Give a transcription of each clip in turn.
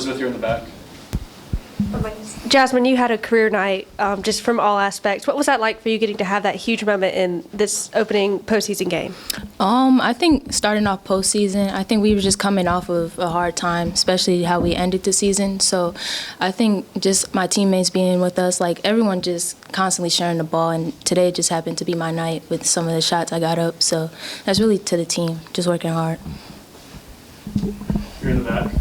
Elizabeth, you're in the back. Jasmine, you had a career night just from all aspects. What was that like for you getting to have that huge moment in this opening postseason game? I think starting off postseason, I think we were just coming off of a hard time, especially how we ended the season. So I think just my teammates being with us, like everyone just constantly sharing the ball. And today just happened to be my night with some of the shots I got up. So that's really to the team, just working hard. You're in the back.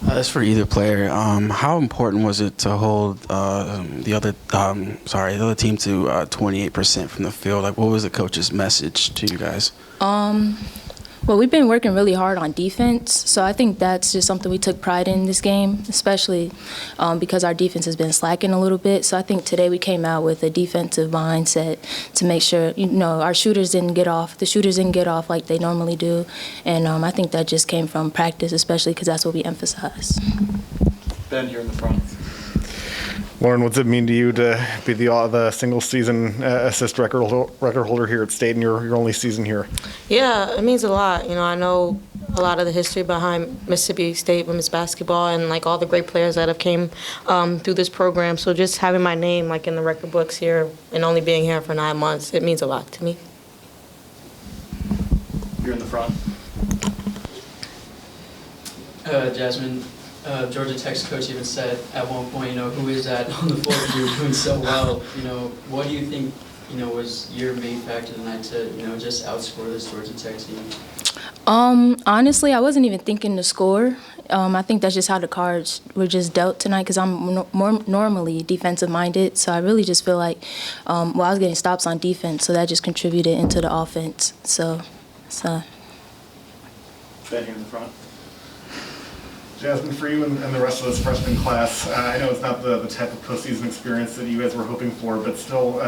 That's for either player. How important was it to hold the other team to 28% from the field? Like, what was the coach's message to you guys? Well, we've been working really hard on defense, so I think that's just something we took pride in this game, especially because our defense has been slacking a little bit. So I think today we came out with a defensive mindset to make sure, our shooters didn't get off. The shooters didn't get off like they normally do, and I think that just came from practice, especially because that's what we emphasize. Ben, you're in the front. Lauren, what's it mean to you to be the single-season assist record holder here at State in your only season here? Yeah, it means a lot. I know a lot of the history behind Mississippi State women's basketball and like all the great players that have came through this program. So just having my name like in the record books here and only being here for 9 months, it means a lot to me. You're in the front. Jasmine, Georgia Tech's coach even said at one point, who is that on the floor? You're doing so well. What do you think, was your main factor tonight to, just outscore this Georgia Tech team? Honestly, I wasn't even thinking to score. I think that's just how the cards were just dealt tonight because I'm more normally defensive-minded. So I really just feel like, I was getting stops on defense, so that just contributed into the offense. So. Ben, you're in the front. Jasmine, for you and the rest of this freshman class, I know it's not the type of postseason experience that you guys were hoping for, but still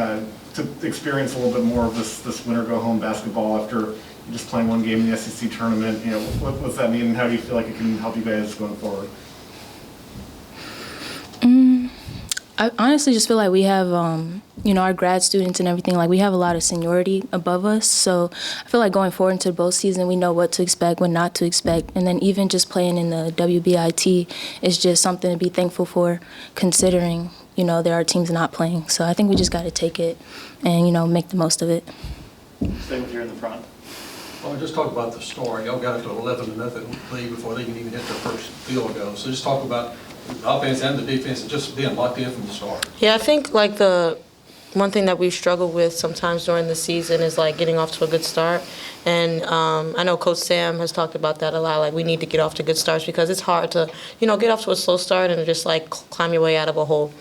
to experience a little bit more of this winner-go-home basketball after just playing one game in the SEC tournament, what does that mean, and how do you feel like it can help you guys going forward? I honestly just feel like we have, our grad students and everything, like we have a lot of seniority above us. So I feel like going forward into both season, we know what to expect, what not to expect. And then even just playing in the WBIT is just something to be thankful for considering, there are teams not playing. So I think we just got to take it and, make the most of it. Stay with you in the front. Well, just talk about the story. Y'all got up to 11-0 lead before they can even hit their first field goal. So just talk about the offense and the defense and just being locked in from the start. Yeah, I think like the one thing that we struggle with sometimes during the season is like getting off to a good start. And I know Coach Sam has talked about that a lot. Like we need to get off to good starts because it's hard to, get off to a slow start and just like climb your way out of a hole.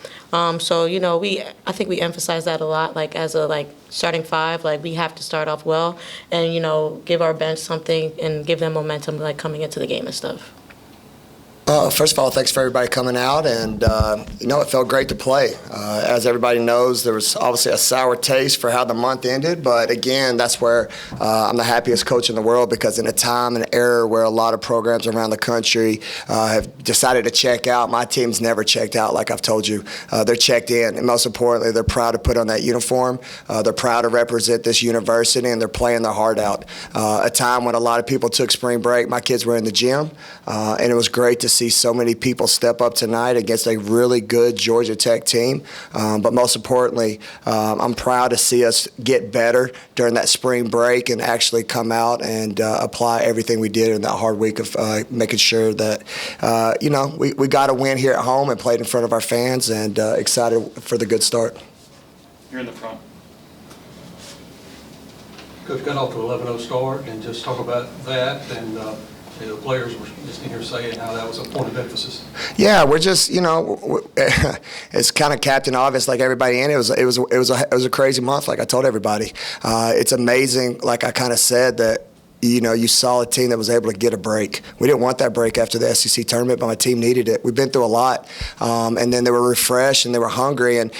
So I think we emphasize that a lot. Like as a starting five, like we have to start off well and give our bench something and give them momentum like coming into the game and stuff. First of all, thanks for everybody coming out, and it felt great to play. As everybody knows, there was obviously a sour taste for how the month ended, but again, that's where I'm the happiest coach in the world because in a time and era where a lot of programs around the country have decided to check out, my team's never checked out, like I've told you. They're checked in, and most importantly, they're proud to put on that uniform. They're proud to represent this university, and they're playing their heart out. A time when a lot of people took spring break, my kids were in the gym, and it was great to see so many people step up tonight against a really good Georgia Tech team. But most importantly, I'm proud to see us get better during that spring break and actually come out and apply everything we did in that hard week of making sure that, we got a win here at home and played in front of our fans and excited for the good start. You're in the front. Coach, got off to 11-0 start and just talk about that and the players were just in here saying how that was a point of emphasis. Yeah, we're just, it's kind of Captain Obvious like everybody in. It was a crazy month, like I told everybody. It's amazing, like I kind of said, that you saw a team that was able to get a break. We didn't want that break after the SEC tournament, but my team needed it. We've been through a lot, and then they were refreshed and they were hungry. And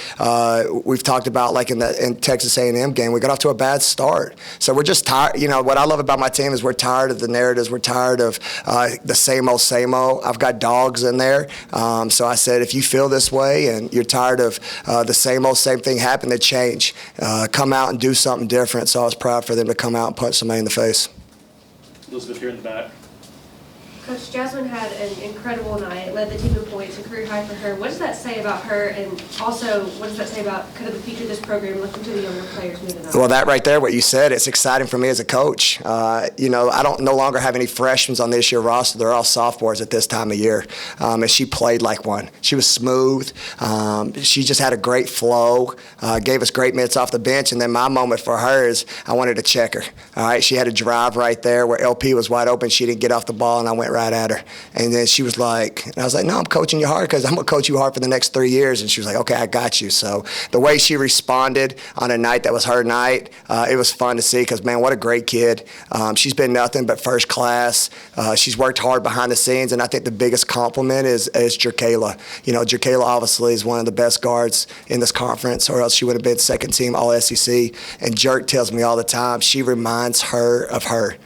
we've talked about like in Texas A&M game, we got off to a bad start. So we're just tired. What I love about my team is we're tired of the narratives. We're tired of the same old, same old. I've got dogs in there. So I said, if you feel this way and you're tired of the same old, same thing happen, then change. Come out and do something different. So I was proud for them to come out and punch somebody in the face. Elizabeth, here in the back. Coach, Jasmine had an incredible night, led the team in points, a career high for her. What does that say about her, and also what does that say about kind of the future of this program, looking to the younger players moving on? Well, that right there, what you said, it's exciting for me as a coach. You know, I don't no longer have any freshmen on this year's roster. They're all sophomores at this time of year. And she played like one. She was smooth. She just had a great flow, gave us great minutes off the bench. And then my moment for her is I wanted to check her. All right, she had a drive right there where LP was wide open. She didn't get off the ball, and I went right at her. And then she was like, and I was like, no, I'm coaching you hard because I'm going to coach you hard for the next 3 years. And she was like, okay, I got you. So the way she responded on a night that was her night, it was fun to see because, man, what a great kid. She's been nothing but first class. She's worked hard behind the scenes, and I think the biggest compliment is Jerkayla. You know, Jerkayla obviously is one of the best guards in this conference, or else she would have been second team All-SEC. And Jerk tells me all the time she reminds her of her,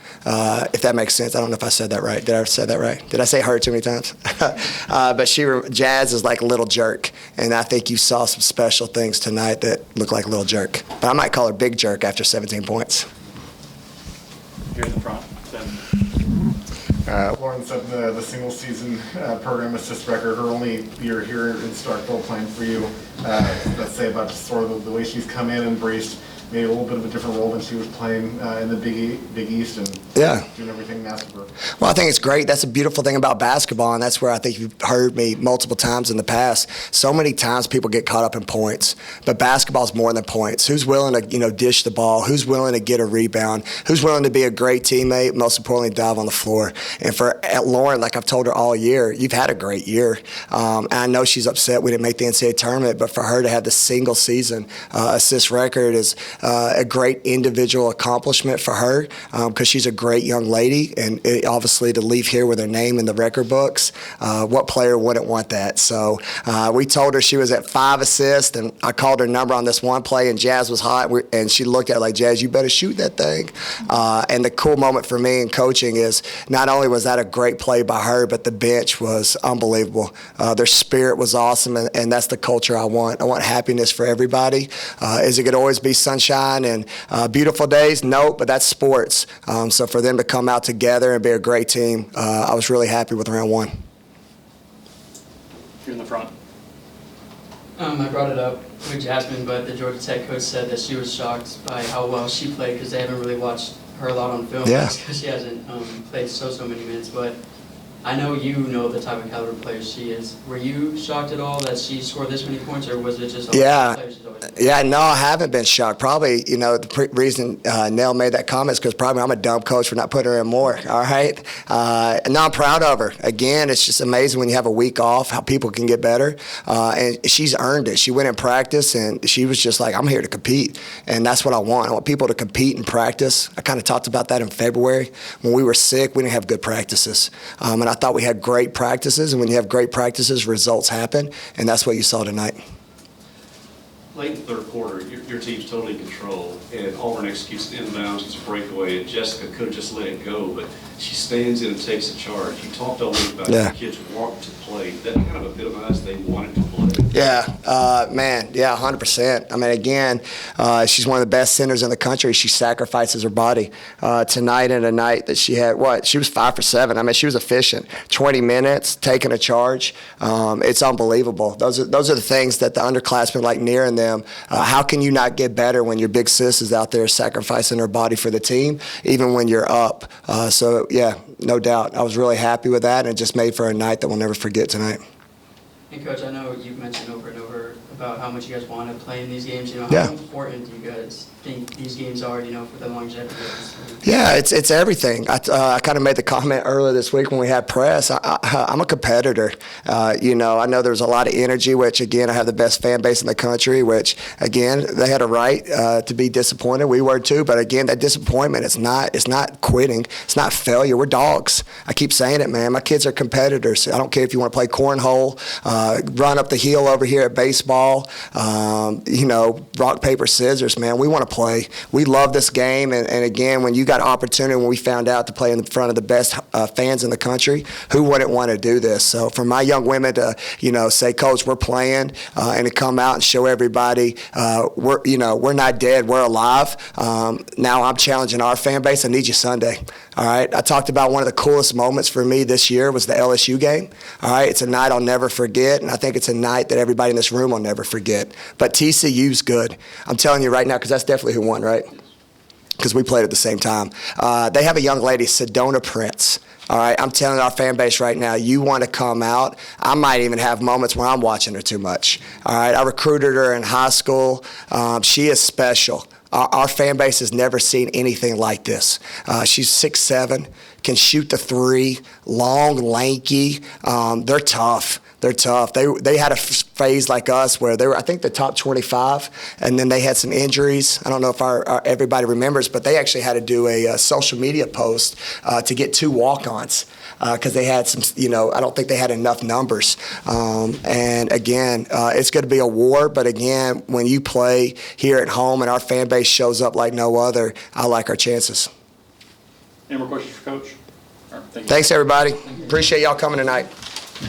if that makes sense. I don't know if I said that right. Did I say that right? Did I say her too many times? But Jazz is like a little Jerk, and I think you saw some special things tonight that look like a little Jerk. But I might call her Big Jerk after 17 points. Here in the front. Lauren said the single season program assist record, her only year here in Starkville playing for you. Let's say about sort of the way she's come in, embraced maybe a little bit of a different role than she was playing in the Big East and doing everything asked of her. Well, I think it's great. That's a beautiful thing about basketball, and that's where I think you've heard me multiple times in the past. So many times people get caught up in points, but basketball is more than points. Who's willing to, dish the ball? Who's willing to get a rebound? Who's willing to be a great teammate? Most importantly, dive on the floor. And for Lauren, like I've told her all year, you've had a great year. And I know she's upset we didn't make the NCAA tournament, but for her to have the single season assist record is a great individual accomplishment for her because she's a great young lady, and obviously to leave here with her name in the record books, what player wouldn't want that? So we told her she was at 5 assists, and I called her number on this one play, and Jazz was hot, and she looked at it like, Jazz, you better shoot that thing. And the cool moment for me in coaching is not only was that a great play by her, but the bench was unbelievable. Their spirit was awesome, and that's the culture I want. I want happiness for everybody. Is it going to always be sunshine and beautiful days? No, but that's sports. So for them to come out together and be a great team, I was really happy with round one. Here in the front. I brought it up with Jasmine, but the Georgia Tech coach said that she was shocked by how well she played because they haven't really watched her a lot on film because she hasn't played so many minutes. But I know you know the type of caliber player she is. Were you shocked at all that she scored this many points, or was it just a player she's always been? Yeah, no, I haven't been shocked. Probably, the reason Nell made that comment is because probably I'm a dumb coach for not putting her in more, all right? No, I'm proud of her. Again, it's just amazing when you have a week off how people can get better. And she's earned it. She went in practice, and she was just like, I'm here to compete. And that's what I want. I want people to compete and practice. I kind of talked about that in February. When we were sick, we didn't have good practices. And I thought we had great practices, and when you have great practices, results happen, and that's what you saw tonight. Late in the third quarter, your team's totally in control, and Auburn executes an inbounds, gets a breakaway, and Jessica could have just let it go, but she stands in and takes a charge. You talked all week about the kids wanting to play. That kind of epitomized they wanted to play. Yeah, man, yeah, 100%. I mean, again, she's one of the best centers in the country. She sacrifices her body. Tonight and a night that she had, she was 5 for 7. I mean, she was efficient. 20 minutes, taking a charge. It's unbelievable. Those are the things that the underclassmen like Near and them, how can you not get better when your big sis is out there sacrificing her body for the team, even when you're up? So, yeah, no doubt. I was really happy with that, and it just made for a night that we'll never forget tonight. And Coach, I know you've mentioned over and over about how much you guys want to play in these games. How important do you guys think these games are, for the longevity of this team? Yeah, it's everything. I kind of made the comment earlier this week when we had press. I'm a competitor. I know there's a lot of energy, which, again, I have the best fan base in the country, which, again, they had a right to be disappointed. We were too. But, again, that disappointment, it's not quitting. It's not failure. We're dogs. I keep saying it, man. My kids are competitors. I don't care if you want to play cornhole, run up the hill over here at baseball, rock, paper, scissors, man. We want to play. We love this game. And again, when you got opportunity, when we found out to play in front of the best fans in the country, who wouldn't want to do this? So for my young women to, say, Coach, we're playing, and to come out and show everybody we're not dead, we're alive. Now I'm challenging our fan base. I need you Sunday. All right, I talked about one of the coolest moments for me this year was the LSU game. All right, it's a night I'll never forget, and I think it's a night that everybody in this room will never forget. But TCU's good. I'm telling you right now, because that's definitely who won, right? Because we played at the same time. They have a young lady, Sedona Prince. All right, I'm telling our fan base right now, you want to come out. I might even have moments where I'm watching her too much. All right, I recruited her in high school. She is special. Our fan base has never seen anything like this. She's 6'7", can shoot the three, long, lanky. They're tough. They're tough. They had a phase like us where they were, I think, the top 25, and then they had some injuries. I don't know if everybody remembers, but they actually had to do a social media post to get 2 walk-ons because they had some, I don't think they had enough numbers. And again, it's going to be a war, but again, when you play here at home and our fan base shows up like no other, I like our chances. Any more questions for Coach? All right, thank you. Thanks, everybody. Appreciate y'all coming tonight.